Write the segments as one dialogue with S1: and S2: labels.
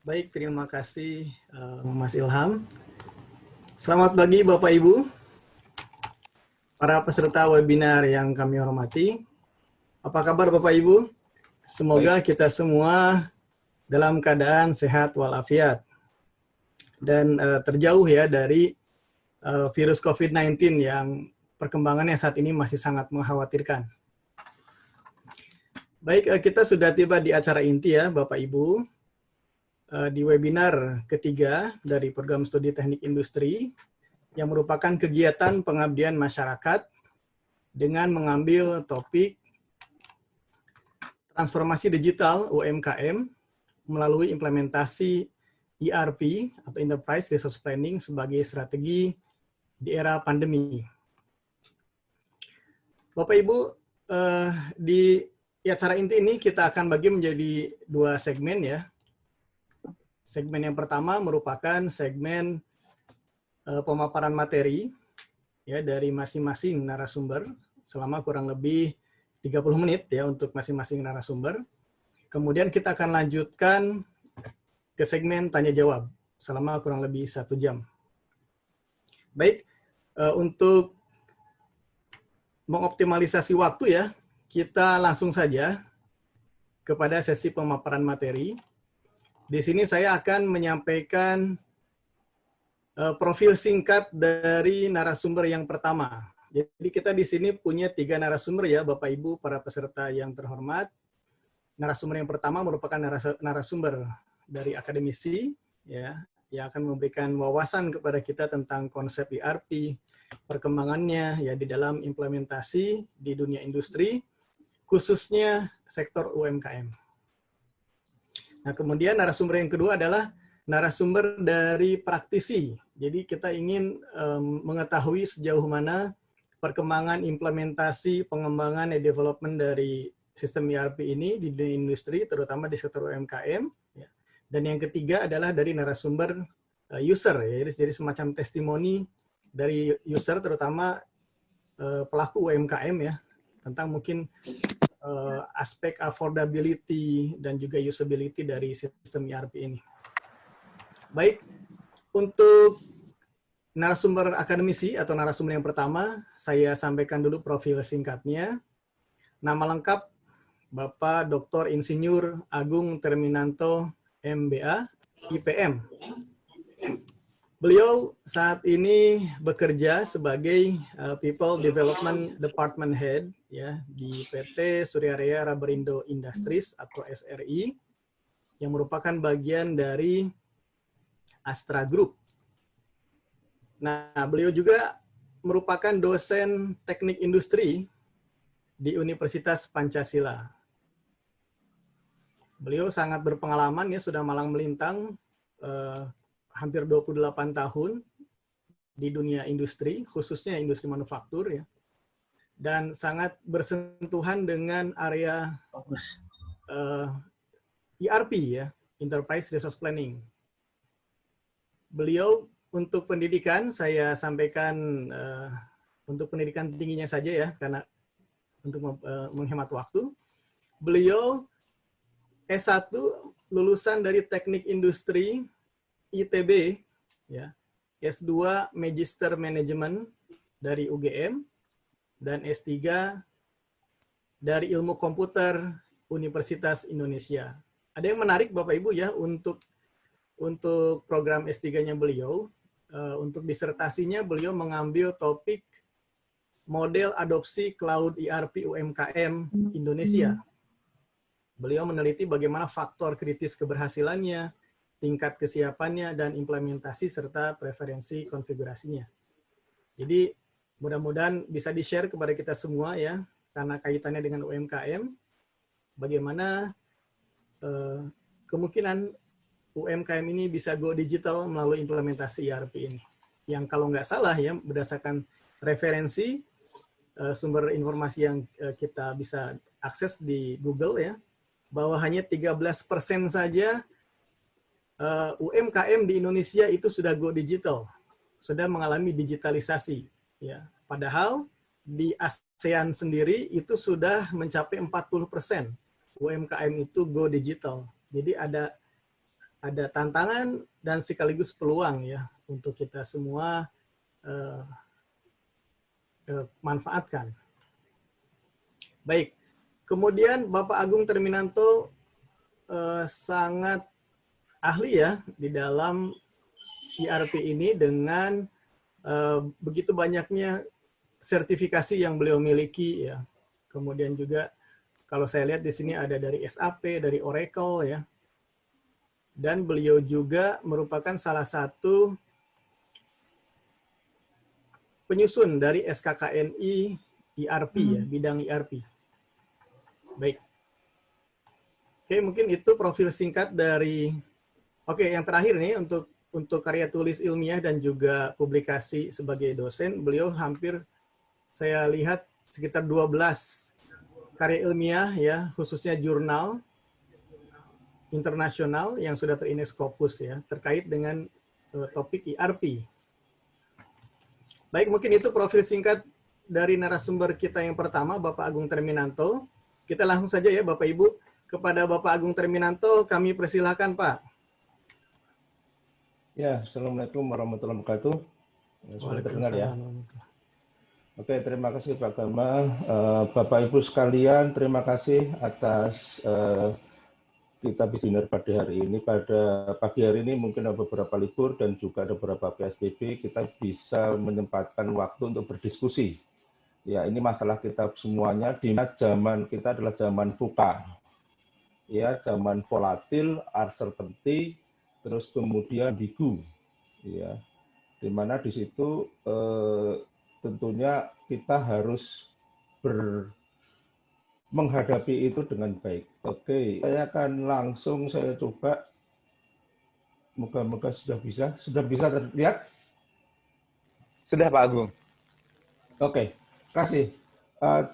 S1: Baik, terima kasih Mas Ilham. Selamat pagi Bapak Ibu, para peserta webinar yang kami hormati. Apa kabar Bapak Ibu? Semoga kita semua dalam keadaan sehat walafiat dan terjauh ya dari virus COVID-19 yang perkembangannya saat ini masih sangat mengkhawatirkan. Baik, kita sudah tiba di acara inti ya Bapak Ibu, di webinar ketiga dari program studi teknik industri yang merupakan kegiatan pengabdian masyarakat dengan mengambil topik transformasi digital UMKM melalui implementasi ERP atau Enterprise Resource Planning sebagai strategi di era pandemi. Bapak Ibu, di acara inti ini kita akan bagi menjadi dua segmen ya. Segmen yang pertama merupakan segmen pemaparan materi ya dari masing-masing narasumber selama kurang lebih 30 menit ya untuk masing-masing narasumber. Kemudian kita akan lanjutkan ke segmen tanya jawab selama kurang lebih 1 jam. Baik, untuk mengoptimalisasi waktu ya, kita langsung saja kepada sesi pemaparan materi. Di sini saya akan menyampaikan profil singkat dari narasumber yang pertama. Jadi kita di sini punya 3 narasumber ya Bapak Ibu para peserta yang terhormat. Narasumber yang pertama merupakan narasumber dari akademisi ya yang akan memberikan wawasan kepada kita tentang konsep ERP, perkembangannya ya di dalam implementasi di dunia industri khususnya sektor UMKM. Nah, kemudian narasumber yang kedua adalah narasumber dari praktisi. Jadi kita ingin mengetahui sejauh mana perkembangan implementasi, pengembangan dan development dari sistem ERP ini di dunia industri, terutama di sektor UMKM. Ya. Dan yang ketiga adalah dari narasumber user, ya. Jadi semacam testimoni dari user, terutama pelaku UMKM ya, tentang mungkin aspek affordability dan juga usability dari sistem ERP ini. Baik, untuk narasumber akademisi atau narasumber yang pertama, saya sampaikan dulu profil singkatnya. Nama lengkap Bapak Dr. Insinyur Agung Terminanto, MBA, IPM. Beliau saat ini bekerja sebagai People Development Department Head ya di PT Suryaraya Raberindo Industries atau SRI yang merupakan bagian dari Astra Group. Nah, beliau juga merupakan dosen teknik industri di Universitas Pancasila. Beliau sangat berpengalaman ya, sudah malang melintang hampir 28 tahun di dunia industri, khususnya industri manufaktur ya. Dan sangat bersentuhan dengan area ERP ya, Enterprise Resource Planning. Beliau untuk pendidikan, saya sampaikan untuk pendidikan tingginya saja ya, karena untuk menghemat waktu. Beliau S1 lulusan dari Teknik Industri ITB, ya, S2 Magister Manajemen dari UGM, dan S3 dari Ilmu Komputer Universitas Indonesia. Ada yang menarik Bapak Ibu ya untuk program S3-nya beliau, untuk disertasinya beliau mengambil topik model adopsi cloud ERP UMKM Indonesia. Beliau meneliti bagaimana faktor kritis keberhasilannya, tingkat kesiapannya, dan implementasi serta preferensi konfigurasinya. Jadi mudah-mudahan bisa di-share kepada kita semua ya, karena kaitannya dengan UMKM, bagaimana kemungkinan UMKM ini bisa go digital melalui implementasi ERP ini. Yang kalau nggak salah ya, berdasarkan referensi sumber informasi yang kita bisa akses di Google ya, bahwa hanya 13% saja UMKM di Indonesia itu sudah go digital, sudah mengalami digitalisasi. Ya. Padahal di ASEAN sendiri itu sudah mencapai 40% UMKM itu go digital. Jadi ada ada tantangan dan sekaligus peluang ya untuk kita semua manfaatkan. Baik, kemudian Bapak Agung Terminanto sangat ahli ya di dalam ERP ini dengan begitu banyaknya sertifikasi yang beliau miliki ya. Kemudian juga kalau saya lihat di sini ada dari SAP, dari Oracle ya. Dan beliau juga merupakan salah satu penyusun dari SKKNI ERP ya, bidang ERP. Baik. Oke, mungkin itu profil singkat dari yang terakhir nih untuk karya tulis ilmiah dan juga publikasi sebagai dosen, beliau hampir saya lihat sekitar 12 karya ilmiah ya, khususnya jurnal internasional yang sudah terindeks Scopus ya, terkait dengan topik ERP. Baik, mungkin itu profil singkat dari narasumber kita yang pertama, Bapak Agung Terminanto. Kita langsung saja ya Bapak Ibu. Kepada Bapak Agung Terminanto, kami persilahkan Pak.
S2: Ya, Assalamualaikum warahmatullahi wabarakatuh. Sudah terdengar ya? Oke, terima kasih Pak Gamal. Bapak Ibu sekalian, terima kasih atas kita webinar pada hari ini. Pada pagi hari ini mungkin ada beberapa libur dan juga ada beberapa PSBB, kita bisa menyempatkan waktu untuk berdiskusi. Ya, ini masalah kita semuanya, di mana zaman kita adalah zaman VUCA. Ya, zaman volatil, uncertainty, terus kemudian ambigu. Ya, di mana di situ tentunya kita harus menghadapi itu dengan baik. Oke, saya akan langsung saya coba. Moga-moga sudah bisa terlihat.
S3: Sudah Pak Agung.
S2: Oke, kasih.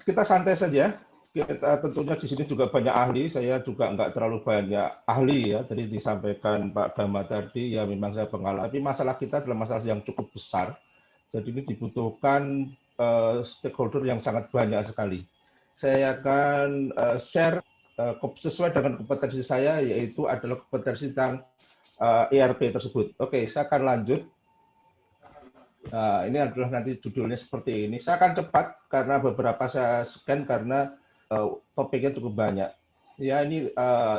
S2: Kita santai saja. Kita tentunya di sini juga banyak ahli. Saya juga nggak terlalu banyak ahli ya. Tadi disampaikan Pak Gama tadi ya memang saya pengalaman. Tapi masalah kita adalah masalah yang cukup besar. Jadi ini dibutuhkan stakeholder yang sangat banyak sekali. Saya akan share sesuai dengan kompetensi saya, yaitu adalah kompetensi tentang ERP tersebut. Oke, saya akan lanjut. Ini adalah nanti judulnya seperti ini. Saya akan cepat karena beberapa saya scan karena topiknya cukup banyak. Ya, ini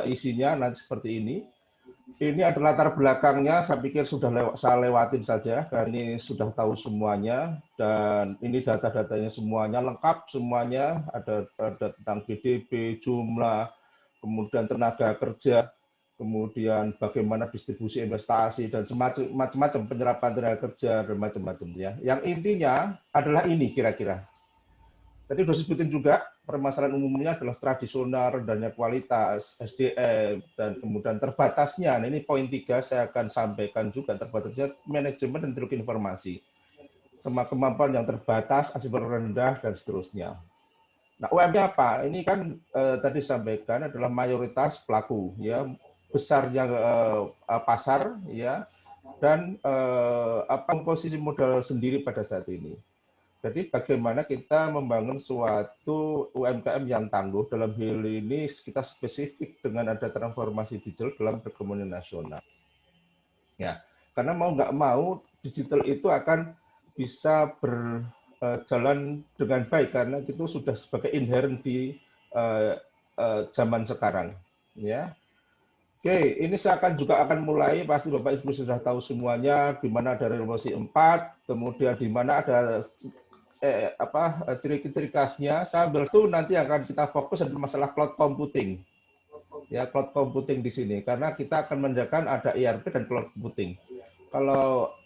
S2: isinya nanti seperti ini. Ini adalah latar belakangnya, saya pikir saya lewatin saja, karena ini sudah tahu semuanya, dan ini data-datanya semuanya, lengkap semuanya, ada tentang BDP, jumlah, kemudian tenaga kerja, kemudian bagaimana distribusi investasi, dan macam-macam penyerapan tenaga kerja, dan macam-macam. Ya. Yang intinya adalah ini kira-kira. Tadi sudah sebutin juga, permasalahan umumnya adalah tradisional, rendahnya kualitas, SDM, dan kemudian terbatasnya. Nah, ini poin 3 saya akan sampaikan juga, terbatasnya manajemen dan teknologi informasi. Sama kemampuan yang terbatas, aksesibilitas rendah, dan seterusnya. Nah, UMP apa? Ini kan tadi sampaikan adalah mayoritas pelaku, ya, besarnya pasar, ya, dan komposisi modal sendiri pada saat ini. Jadi bagaimana kita membangun suatu UMKM yang tangguh dalam hal ini kita spesifik dengan ada transformasi digital dalam perekonomian nasional. Ya, karena mau nggak mau digital itu akan bisa berjalan dengan baik karena itu sudah sebagai inherent di zaman sekarang. Ya, oke, ini saya juga akan mulai, pasti Bapak Ibu sudah tahu semuanya, di mana ada revolusi 4, kemudian di mana ada ciri-ciri khasnya, sambil itu nanti akan kita fokus adalah masalah cloud computing. Ya, cloud computing di sini, karena kita akan menjaga ada ERP dan cloud computing. Kalau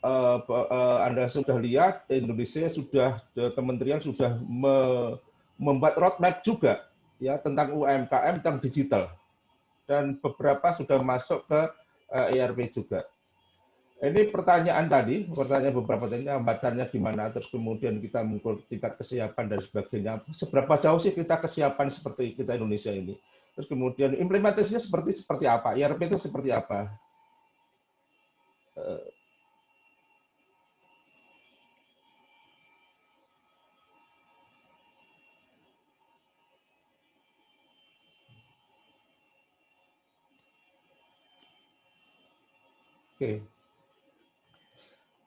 S2: Anda sudah lihat, Indonesia sudah, kementerian sudah membuat roadmap juga ya tentang UMKM, tentang digital. Dan beberapa sudah masuk ke ERP juga. Ini pertanyaan tadi, pertanyaan beberapa tadi, hambatannya gimana, terus kemudian kita mengukur tingkat kesiapan dan sebagainya. Seberapa jauh sih kita kesiapan seperti kita Indonesia ini? Terus kemudian implementasinya seperti apa? ERP itu seperti apa? Oke.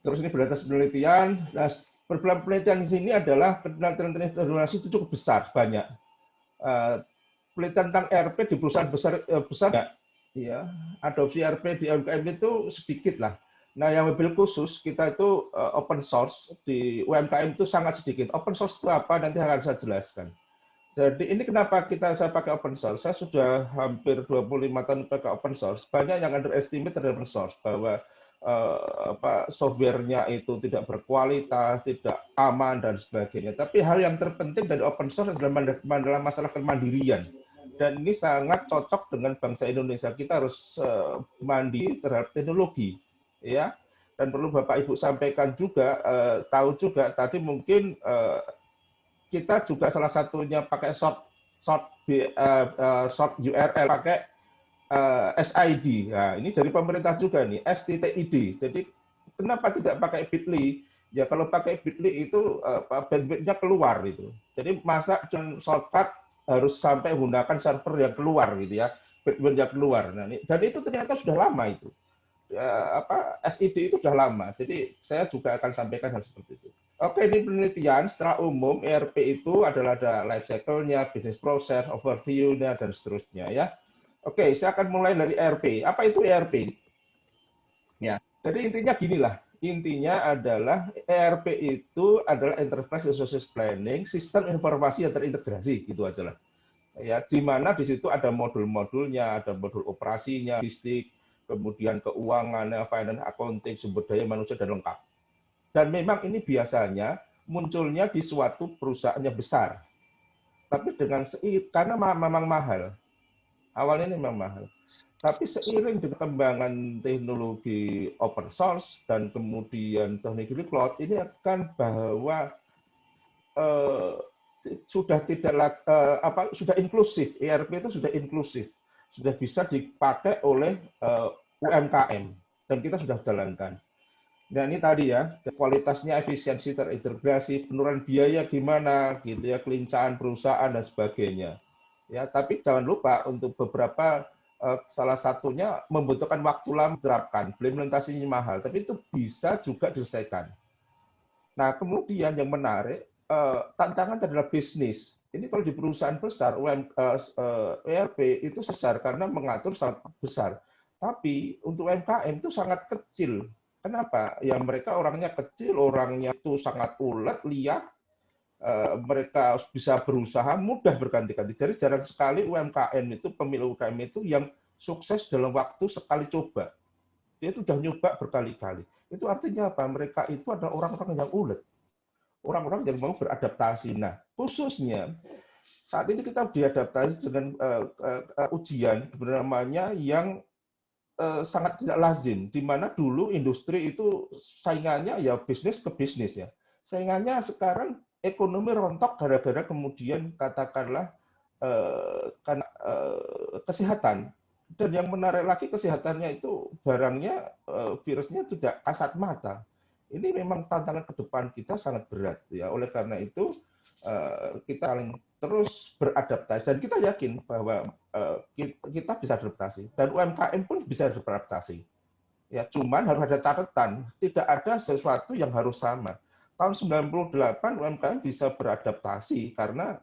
S2: Terus ini berdasarkan penelitian. Nah, beberapa penelitian di sini adalah penelitian internasional itu cukup besar, banyak. Penelitian tentang ERP di perusahaan besar besar, ya. Adopsi ERP di UMKM itu sedikit lah. Nah, yang mobil khusus kita itu open source di UMKM itu sangat sedikit. Open source itu apa? Nanti akan saya jelaskan. Jadi ini kenapa saya pakai open source? Saya sudah hampir 25 tahun pakai open source. Banyak yang underestimate terhadap open source bahwa softwarenya itu tidak berkualitas, tidak aman dan sebagainya. Tapi hal yang terpenting dari open source adalah masalah kemandirian. Dan ini sangat cocok dengan bangsa Indonesia. Kita harus mandiri terhadap teknologi, ya. Dan perlu Bapak Ibu sampaikan juga, tahu juga tadi mungkin kita juga salah satunya pakai short URL, pakai SID. Nah, ini dari pemerintah juga nih, STTID. Jadi kenapa tidak pakai Bitly? Ya kalau pakai Bitly itu bandwidth-nya keluar itu. Jadi masa shortcut harus sampai menggunakan server yang keluar gitu ya, bandwidth-nya keluar. Nah, dan itu ternyata sudah lama itu. SID itu sudah lama. Jadi saya juga akan sampaikan hal seperti itu. Oke, ini penelitian secara umum ERP itu adalah ada life cycle-nya, business process, overview-nya, dan seterusnya ya. Oke, saya akan mulai dari ERP. Apa itu ERP? Ya, jadi intinya ginilah. Intinya adalah ERP itu adalah Enterprise Resource Planning, sistem informasi yang terintegrasi, gitu aja lah. Ya, di mana di situ ada modul-modulnya, ada modul operasinya, logistik, kemudian keuangannya, finance, accounting, sumber daya manusia, dan lengkap. Dan memang ini biasanya munculnya di suatu perusahaan yang besar. Tapi karena memang mahal. Awalnya ini memang mahal. Tapi seiring dengan perkembangan teknologi open source dan kemudian teknologi cloud, ini akan bahwa sudah tidak sudah inklusif. ERP itu sudah inklusif. Sudah bisa dipakai oleh UMKM. Dan kita sudah jalankan. Nah ini tadi ya, kualitasnya, efisiensi terintegrasi, penurunan biaya gimana, gitu ya, kelincahan perusahaan dan sebagainya. Ya, tapi jangan lupa untuk beberapa salah satunya membutuhkan waktu lama diterapkan, implementasinya mahal, tapi itu bisa juga diselesaikan. Nah kemudian yang menarik, tantangan adalah bisnis. Ini kalau di perusahaan besar, ERP itu besar karena mengatur sangat besar. Tapi untuk UMKM itu sangat kecil. Kenapa? Ya mereka orangnya kecil, orangnya itu sangat ulet, liar, mereka bisa berusaha mudah berganti-ganti. Jadi jarang sekali UMKM itu, pemilik UMKM itu yang sukses dalam waktu sekali coba. Dia itu sudah nyoba berkali-kali. Itu artinya apa? Mereka itu adalah orang-orang yang ulet. Orang-orang yang mau beradaptasi. Nah, khususnya saat ini kita diadaptasi dengan ujian namanya yang sangat tidak lazim, di mana dulu industri itu saingannya ya bisnis ke bisnis ya. Saingannya sekarang ekonomi rontok gara-gara kemudian katakanlah karena kesehatan. Dan yang menarik lagi kesehatannya itu barangnya virusnya tidak kasat mata. Ini memang tantangan ke depan kita sangat berat ya. Oleh karena itu kita saling terus beradaptasi dan kita yakin bahwa kita bisa adaptasi dan UMKM pun bisa beradaptasi. Ya, cuman harus ada catatan, tidak ada sesuatu yang harus sama. Tahun 98 UMKM bisa beradaptasi karena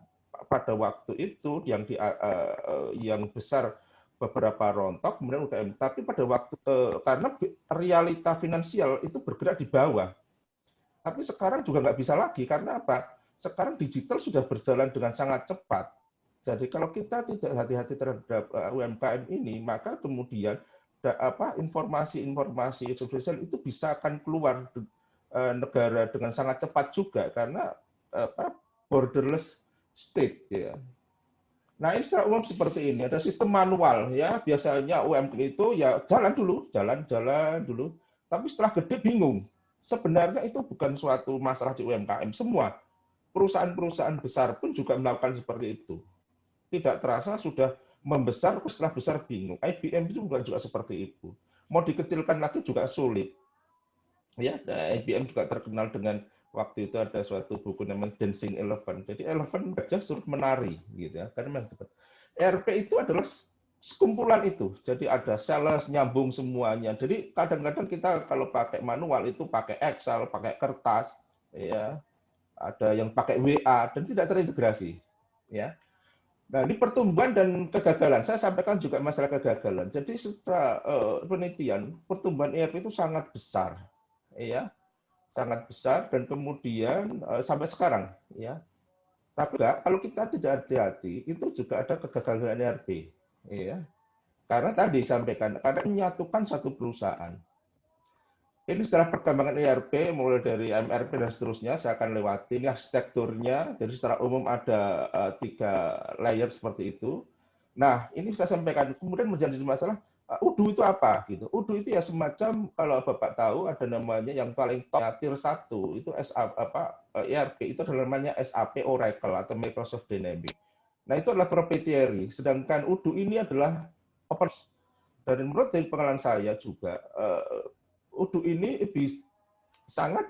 S2: pada waktu itu yang besar beberapa rontok kemudian UMKM. Tapi pada waktu karena realita finansial itu bergerak di bawah. Tapi sekarang juga nggak bisa lagi karena apa? Sekarang digital sudah berjalan dengan sangat cepat. Jadi kalau kita tidak hati-hati terhadap UMKM ini, maka kemudian informasi-informasi substansial itu bisa akan keluar negara dengan sangat cepat juga karena borderless state ya. Nah, ini secara umum seperti ini, ada sistem manual ya, biasanya UMKM itu ya jalan dulu. Tapi setelah gede bingung. Sebenarnya itu bukan suatu masalah di UMKM semua. Perusahaan-perusahaan besar pun juga melakukan seperti itu. Tidak terasa sudah membesar, setelah besar bingung. IBM itu juga seperti itu. Mau dikecilkan lagi juga sulit. Ya, IBM juga terkenal dengan waktu itu ada suatu buku namanya Dancing Elephant. Jadi elephant aja suruh menari, gitu ya. Karena memang cepat. ERP itu adalah sekumpulan itu. Jadi ada sales nyambung semuanya. Jadi kadang-kadang kita kalau pakai manual itu pakai Excel, pakai kertas, ya. Ada yang pakai WA dan tidak terintegrasi, ya. Nah, ini pertumbuhan dan kegagalan. Saya sampaikan juga masalah kegagalan. Jadi setelah penelitian, pertumbuhan ERP itu sangat besar, ya, sangat besar dan kemudian sampai sekarang, ya. Tapi kalau kita tidak hati-hati, itu juga ada kegagalan ERP, ya. Karena tadi disampaikan, karena menyatukan satu perusahaan. Ini setelah perkembangan ERP, mulai dari MRP dan seterusnya, saya akan lewati ini arsitekturnya. Jadi secara umum ada 3 layer seperti itu. Nah, ini saya sampaikan. Kemudian menjadi masalah, UDU itu apa? Gitu. UDU itu ya semacam, kalau Bapak tahu, ada namanya yang paling top, tier 1, itu ERP, itu adalah namanya SAP Oracle atau Microsoft Dynamics. Nah, itu adalah proprietary. Sedangkan UDU ini adalah open source. Dan menurut dari pengalaman saya juga, UDU ini sangat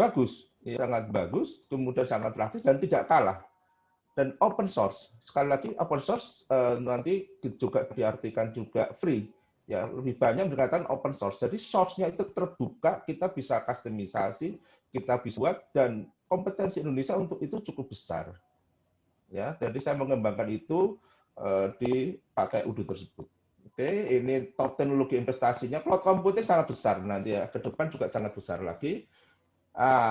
S2: bagus, ya, sangat bagus, kemudian sangat praktis dan tidak kalah. Dan open source, sekali lagi open source nanti juga diartikan juga free, ya lebih banyak dikatakan open source. Jadi source-nya itu terbuka, kita bisa customisasi, kita bisa buat dan kompetensi Indonesia untuk itu cukup besar. Ya, jadi saya mengembangkan itu dipakai UDU tersebut. Oke, ini top teknologi investasinya. Cloud computing sangat besar nanti ya. Ke depan juga sangat besar lagi.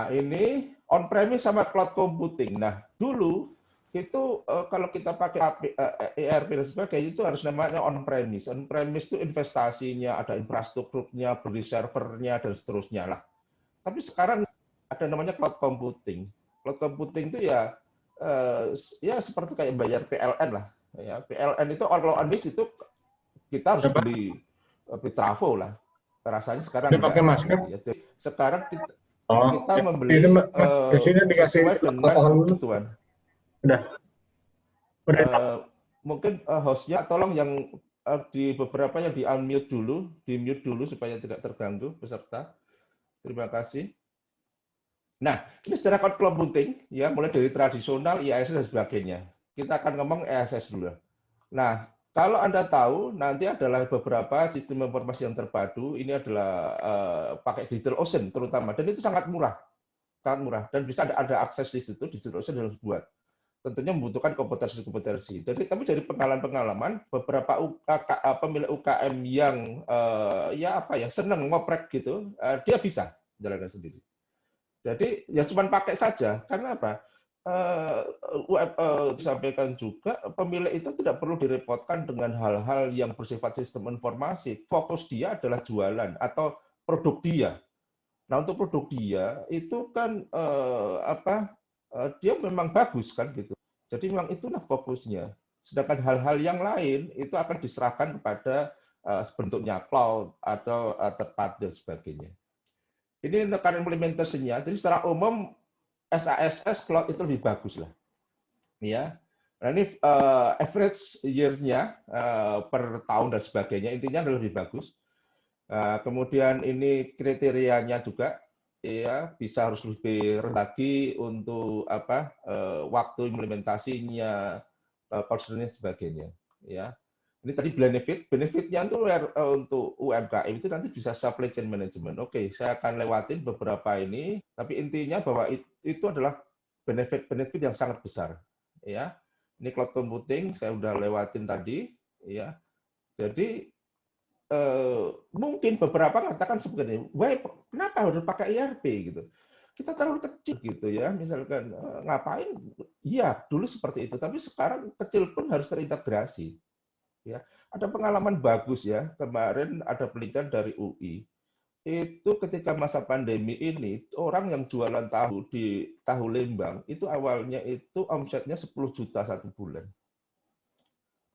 S2: Ini on-premise sama cloud computing. Nah, dulu itu kalau kita pakai ERP dan sebagainya itu harus namanya on-premise. On-premise itu investasinya, ada infrastrukturnya, beli servernya, dan seterusnya lah. Tapi sekarang ada namanya cloud computing. Cloud computing itu ya seperti kayak bayar PLN lah. Ya, PLN itu kalau on-premise itu kita harus beli trafo lah. Rasanya sekarang
S4: pakai masker.
S2: Ya. Sekarang kita
S4: ya,
S2: membeli
S4: itu,
S2: sesuai dengan kebutuhan.
S4: Udah.
S2: Mungkin hostnya tolong yang di beberapa yang di unmute dulu, di mute dulu supaya tidak terganggu peserta. Terima kasih. Nah, ini secara cloud computing ya, mulai dari tradisional, IaaS dan sebagainya. Kita akan ngomong IaaS dulu. Nah, kalau Anda tahu, nanti adalah beberapa sistem informasi yang terpadu. Ini adalah pakai DigitalOcean terutama, dan itu sangat murah, dan bisa ada akses di situ. DigitalOcean harus buat. Tentunya membutuhkan kompetensi. Tapi dari pengalaman, beberapa pemilik UKM yang senang ngoprek gitu, dia bisa jalankan sendiri. Jadi ya cuma pakai saja. Karena apa? Disampaikan juga pemilik itu tidak perlu direpotkan dengan hal-hal yang bersifat sistem informasi. Fokus dia adalah jualan atau produk dia. Nah, untuk produk dia itu kan dia memang bagus kan gitu. Jadi memang itulah fokusnya. Sedangkan hal-hal yang lain itu akan diserahkan kepada bentuknya cloud atau third party dan sebagainya. Ini untuk implementasinya. Jadi secara umum SaaS cloud itu lebih bagus lah, ya. Nah ini average year-nya per tahun dan sebagainya, intinya adalah lebih bagus. Kemudian ini kriterianya juga, ya bisa harus lebih rendah lagi untuk waktu implementasinya, cost-nya sebagainya, ya. Ini tadi benefitnya itu untuk UMKM itu nanti bisa supply chain management. Oke, saya akan lewatin beberapa ini, tapi intinya bahwa itu adalah benefit yang sangat besar. Ya, ini cloud computing saya udah lewatin tadi. Ya, jadi mungkin beberapa katakan seperti ini, kenapa harus pakai ERP gitu? Kita terlalu kecil gitu ya, misalkan ngapain? Iya, dulu seperti itu, tapi sekarang kecil pun harus terintegrasi. Ya, ada pengalaman bagus ya. Kemarin ada penelitian dari UI. Itu ketika masa pandemi ini, orang yang jualan tahu di Tahu Lembang, itu awalnya itu omsetnya 10 juta satu bulan.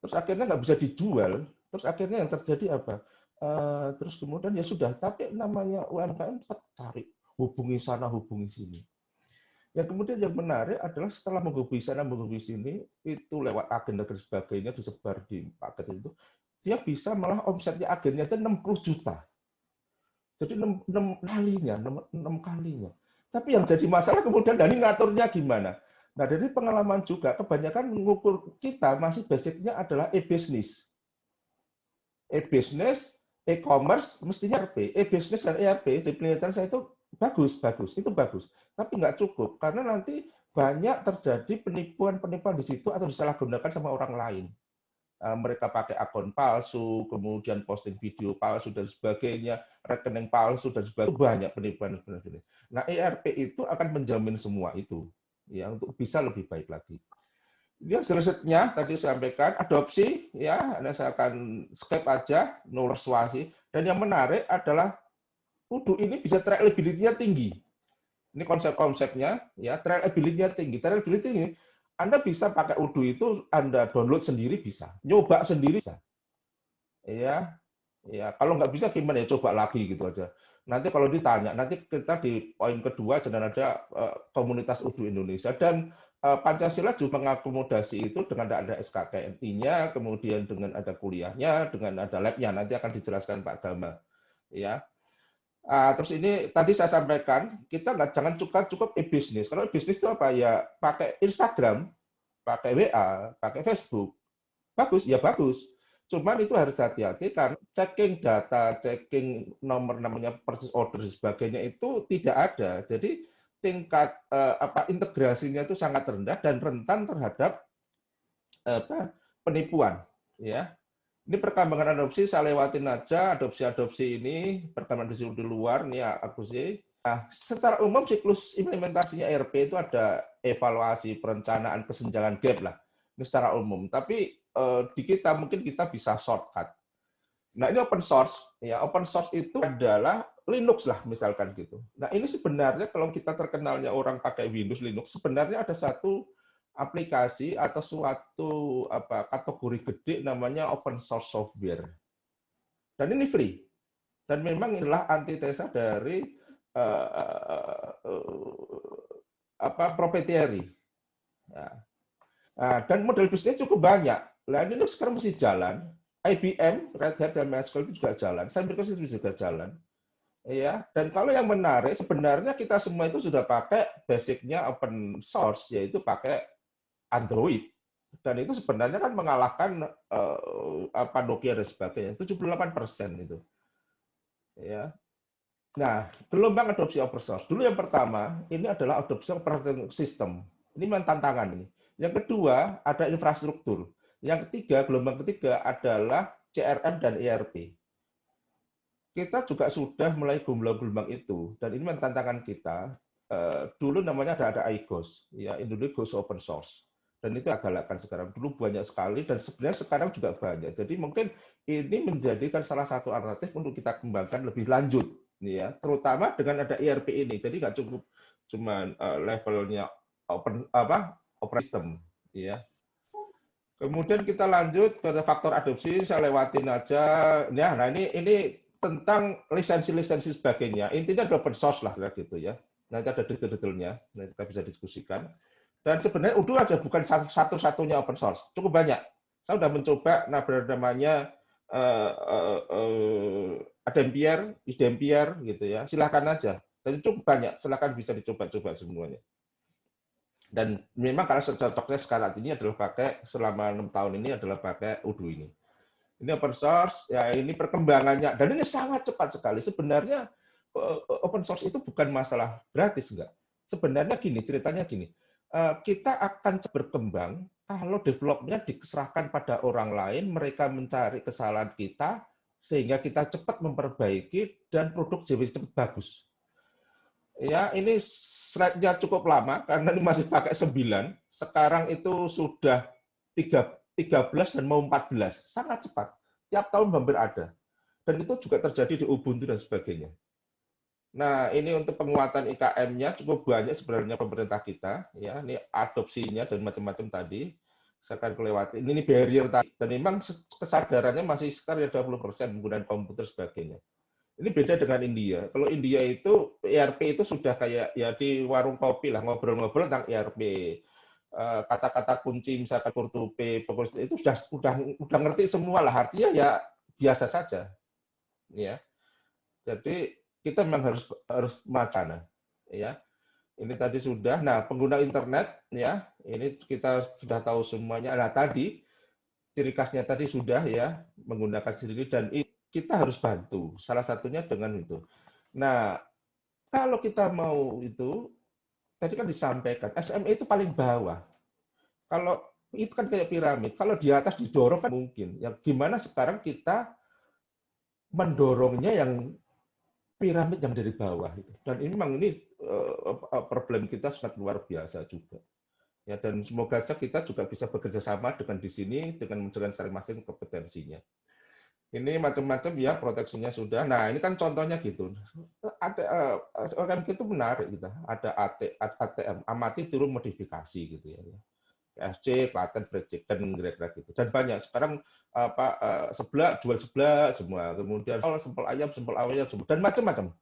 S2: Terus akhirnya nggak bisa dijual. Terus akhirnya yang terjadi apa? Terus kemudian ya sudah, tapi namanya UMKM cari, hubungi sana, hubungi sini. Yang kemudian yang menarik adalah setelah menghubungi sana, menghubungi sini, itu lewat agenda dan sebagainya disebar di paket itu, dia bisa malah omsetnya agennya itu 60 juta. Jadi 6 kalinya. Tapi yang jadi masalah kemudian dari ngaturnya gimana? Nah, dari pengalaman juga, kebanyakan mengukur kita masih basicnya adalah e-business. E-business, e-commerce, mestinya ERP. E-business dan ERP, di penelitian saya itu bagus, itu bagus. Tapi nggak cukup, karena nanti banyak terjadi penipuan-penipuan di situ atau disalahgunakan sama orang lain. Mereka pakai akun palsu, kemudian posting video palsu dan sebagainya, rekening palsu dan sebagainya. Banyak penipuan. Nah, ERP itu akan menjamin semua itu, ya, untuk bisa lebih baik lagi. Ini selanjutnya tadi saya sampaikan adopsi, ya, saya akan skip aja, no persuasi. Dan yang menarik adalah Odoo ini bisa trackability-nya tinggi. Ini konsep-konsepnya, ya, trackability-nya tinggi. Trackability ini Anda bisa pakai Odoo itu, Anda download sendiri bisa, nyoba sendiri bisa. Ya, ya, kalau nggak bisa gimana ya, coba lagi gitu aja. Nanti kalau ditanya, nanti kita di poin kedua jangan ada komunitas Odoo Indonesia, dan Pancasila juga mengakomodasi itu dengan ada SKKNI-nya, kemudian dengan ada kuliahnya, dengan ada lab-nya, nanti akan dijelaskan Pak Gama. Ya. Terus ini tadi saya sampaikan, kita nggak jangan cukup e-business. Kalau e-business itu apa ya? Pakai Instagram, pakai WA, pakai Facebook. Bagus, ya bagus. Cuman itu harus hati-hati kan, checking data, checking nomor namanya purchase order dan sebagainya itu tidak ada. Jadi tingkat integrasinya itu sangat rendah dan rentan terhadap penipuan, ya. Ini perkembangan adopsi saya lewatin aja, adopsi ini perkembangan di luar nih aku sih. Nah, secara umum siklus implementasinya ERP itu ada evaluasi, perencanaan, kesenjangan gap lah. Ini secara umum. Tapi di kita mungkin kita bisa shortcut. Nah, ini open source, ya. Open source itu adalah Linux lah misalkan gitu. Nah, ini sebenarnya kalau kita terkenalnya orang pakai Windows Linux, sebenarnya ada satu aplikasi atau suatu kategori gede namanya open source software. Dan ini free. Dan memang inilah antitesa dari proprietary. Ya. Nah, dan model bisnisnya cukup banyak. Nah, ini sekarang masih jalan. IBM, Red Hat, dan MySQL itu juga jalan. Saya Microsoft itu juga jalan. Ya, dan kalau yang menarik, sebenarnya kita semua itu sudah pakai basicnya open source, yaitu pakai Android. Dan itu sebenarnya kan mengalahkan Nokia dan sebagainya. 78% itu. Ya. Nah, gelombang adopsi open source. Dulu yang pertama, ini adalah adopsi operating system. Ini memang tantangan ini. Yang kedua, ada infrastruktur. Yang ketiga, gelombang ketiga adalah CRM dan ERP. Kita juga sudah mulai gelombang-gelombang itu, dan ini memang tantangan kita. Dulu namanya ada IGOS, ya, Indonesia Goes Open Source. Dan itu agak sekarang. Dulu banyak sekali, dan sebenarnya sekarang juga banyak. Jadi mungkin ini menjadikan salah satu alternatif untuk kita kembangkan lebih lanjut, ya, terutama dengan ada ERP ini. Jadi nggak cukup cuma levelnya open system, ya. Kemudian kita lanjut ke faktor adopsi, saya lewatin aja. Ya, nah ini tentang lisensi-lisensi sebagainya. Intinya open source lah gitu ya. Nanti ada detail-detailnya, nanti kita bisa diskusikan. Dan sebenarnya Odoo ada bukan satu-satunya open source, cukup banyak. Saya sudah mencoba, nah namanya Adempier, Idempier gitu ya. Silakan aja. Dan cukup banyak, silakan bisa dicoba-coba semuanya. Dan memang kalau cocoknya sekarang ini adalah pakai selama 6 tahun ini adalah pakai Odoo ini. Ini open source, ya ini perkembangannya, dan ini sangat cepat sekali. Sebenarnya open source itu bukan masalah gratis, enggak. Sebenarnya gini, ceritanya gini, kita akan berkembang kalau developnya diserahkan pada orang lain, mereka mencari kesalahan kita, sehingga kita cepat memperbaiki, dan produk jadi cepat bagus. Ya, ini slide-nya cukup lama, karena ini masih pakai 9, sekarang itu sudah 13 dan mau 14, sangat cepat. Tiap tahun hampir ada. Dan itu juga terjadi di Ubuntu dan sebagainya. Nah, ini untuk penguatan IKM-nya cukup banyak sebenarnya pemerintah kita. Ya, ini adopsinya dan macam-macam tadi. Saya akan kelewati. Ini barrier tadi. Dan memang kesadarannya masih sekitar 20% menggunakan komputer sebagainya. Ini beda dengan India. Kalau India itu ERP itu sudah kayak ya di warung kopi lah, ngobrol-ngobrol tentang ERP. Kata-kata kunci misalkan Kurtupe, itu sudah ngerti semua lah, artinya ya biasa saja, ya. Jadi kita memang harus macana, ya. Ini tadi sudah. Nah, pengguna internet ya, ini kita sudah tahu semuanya. Nah, tadi ciri khasnya tadi sudah ya, menggunakan sendiri dan kita harus bantu. Salah satunya dengan itu. Nah, kalau kita mau itu, tadi kan disampaikan, SME itu paling bawah. Kalau itu kan kayak piramid, kalau di atas didorong kan mungkin. Ya, gimana sekarang kita mendorongnya yang piramid yang dari bawah itu. Dan ini memang ini problem kita sangat luar biasa juga. Ya, dan semoga saja kita juga bisa bekerja sama dengan di sini dengan masing-masing kompetensinya. Ini macam-macam ya, proteksinya sudah. Nah, ini kan contohnya gitu. Ada OMK itu menarik gitu. Ada ATM, amati turun modifikasi gitu ya. PSC, Klaten, Brejik, dan kira-kira gitu. Dan banyak. Sekarang sebelah, jual sebelah semua. Kemudian sempel ayam, semua. Dan macam-macam.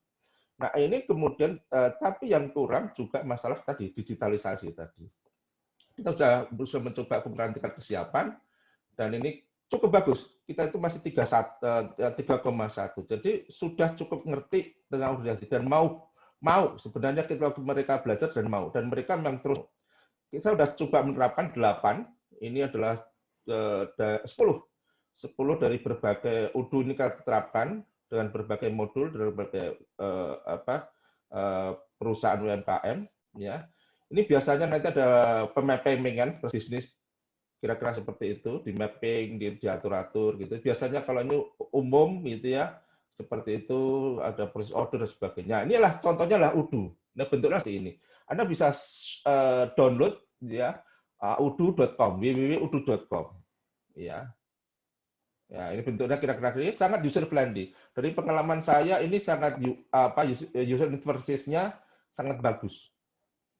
S2: Nah, ini kemudian, tapi yang kurang juga masalah tadi, digitalisasi tadi. Kita sudah berusaha mencoba memperhatikan kesiapan, dan ini cukup bagus. Kita itu masih 3,1. Jadi sudah cukup ngerti dengan organisasi dan mau sebenarnya mereka belajar dan mau. Dan mereka memang terus. Kita sudah coba menerapkan 8. Ini adalah 10 dari berbagai UDU ini kita terapkan dengan berbagai modul dari berbagai perusahaan UMKM ya. Ini biasanya nanti ada pemapingan bisnis kira-kira seperti itu, di mapping, diatur-atur gitu. Biasanya kalau ini umum gitu ya, seperti itu ada proses order dan sebagainya. Inilah contohnya lah UDU. Nah, bentuknya seperti ini. Anda bisa download ya udu.com, www.udu.com. Ya. Ya, ini bentuknya kira-kira ini sangat user friendly. Dari pengalaman saya ini sangat user interface-nya sangat bagus.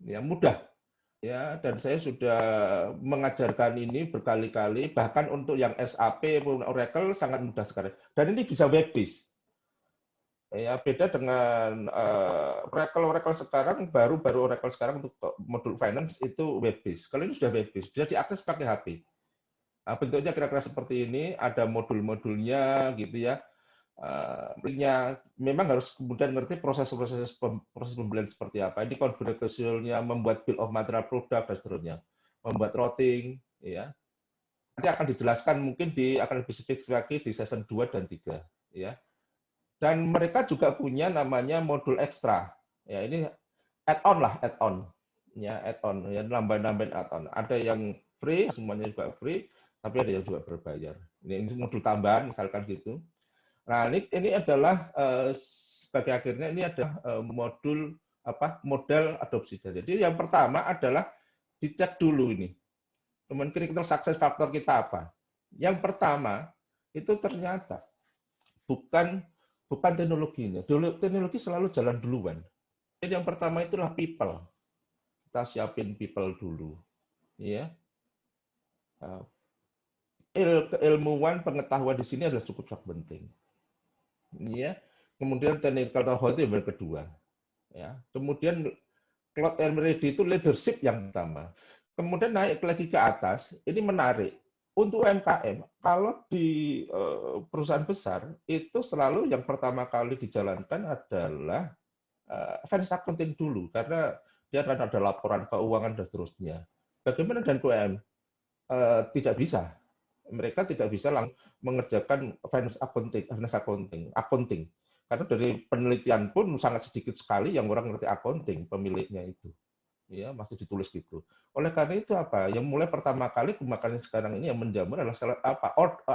S2: Ya, mudah. Ya, dan saya sudah mengajarkan ini berkali-kali, bahkan untuk yang SAP maupun Oracle sangat mudah sekali. Dan ini bisa web-based. Ya, beda dengan Oracle sekarang, baru Oracle sekarang untuk modul finance itu web-based. Kalau ini sudah web-based, bisa diakses pakai HP. Nah, bentuknya kira-kira seperti ini, ada modul-modulnya gitu ya. Memang harus kemudian ngerti proses pembelian seperti apa. Ini configurationnya, membuat bill of material produk dan seterusnya, membuat routing, ya. Nanti akan dijelaskan mungkin akan lebih spesifik lagi di season 2 dan 3, ya. Dan mereka juga punya namanya modul ekstra. Ya, ini add-on lah, add-on. Ya, add-on, ya, nambah-nambahin add-on. Ada yang free, semuanya juga free, tapi ada yang juga berbayar. Ini modul tambahan misalkan gitu. Nah, ini adalah sebagai akhirnya ini ada model adopsi. Jadi yang pertama adalah dicek dulu ini. Critical success factor kita apa? Yang pertama itu ternyata bukan teknologinya. Teknologi selalu jalan duluan. Jadi yang pertama itulah people. Kita siapin people dulu. Ya. Keilmuan, pengetahuan di sini adalah cukup penting. Ya. Kemudian technical know-how itu yang kedua. Ya. Kemudian cloud and ready itu leadership yang pertama. Kemudian naik lagi ke atas, ini menarik. Untuk UMKM, kalau di perusahaan besar, itu selalu yang pertama kali dijalankan adalah finance accounting dulu, karena dia akan ada laporan keuangan dan seterusnya. Bagaimana dengan UMKM? Tidak bisa. Mereka tidak bisa langsung mengerjakan finance accounting. Karena dari penelitian pun sangat sedikit sekali yang orang ngerti accounting, pemiliknya itu. Ya, masih ditulis gitu. Oleh karena itu apa? Yang mulai pertama kali makanya sekarang ini yang menjamur adalah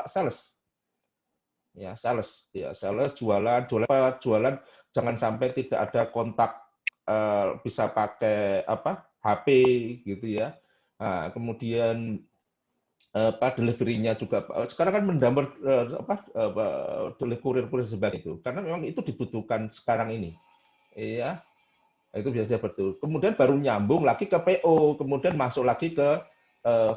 S2: sales. Ya, sales. Ya, sales jualan jangan sampai tidak ada kontak bisa pakai HP gitu ya. Nah, kemudian delivery-nya juga sekarang kan mendamur kurir sebagainya itu. Karena memang itu dibutuhkan sekarang ini. Iya. Itu biasanya betul. Kemudian baru nyambung lagi ke PO, kemudian masuk lagi ke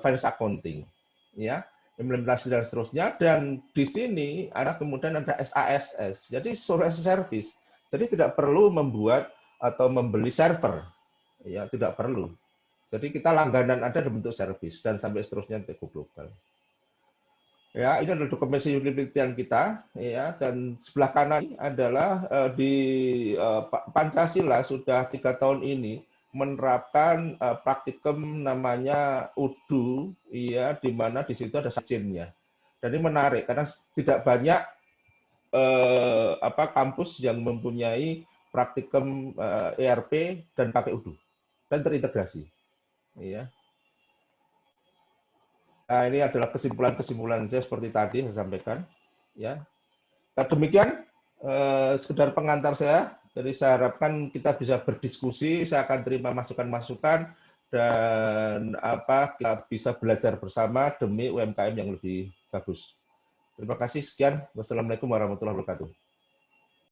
S2: finance accounting, ya, implementasi dan seterusnya. Dan di sini kemudian ada SaaS, jadi service. Jadi tidak perlu membuat atau membeli server, ya, tidak perlu. Jadi kita langganan ada dalam bentuk service dan sampai seterusnya untuk global. Ya, ini adalah dokumentasi penelitian kita, ya, dan sebelah kanan adalah di Pancasila sudah 3 tahun ini menerapkan praktikum namanya UDU, ya, di mana di situ ada sakjennya. Dan ini menarik karena tidak banyak kampus yang mempunyai praktikum ERP dan pakai UDU dan terintegrasi. Ya. Nah, ini adalah kesimpulan-kesimpulan saya seperti tadi saya sampaikan. Ya. Nah, demikian sekedar pengantar saya. Jadi saya harapkan kita bisa berdiskusi. Saya akan terima masukan-masukan dan kita bisa belajar bersama demi UMKM yang lebih bagus. Terima kasih, sekian. Wassalamualaikum warahmatullahi wabarakatuh.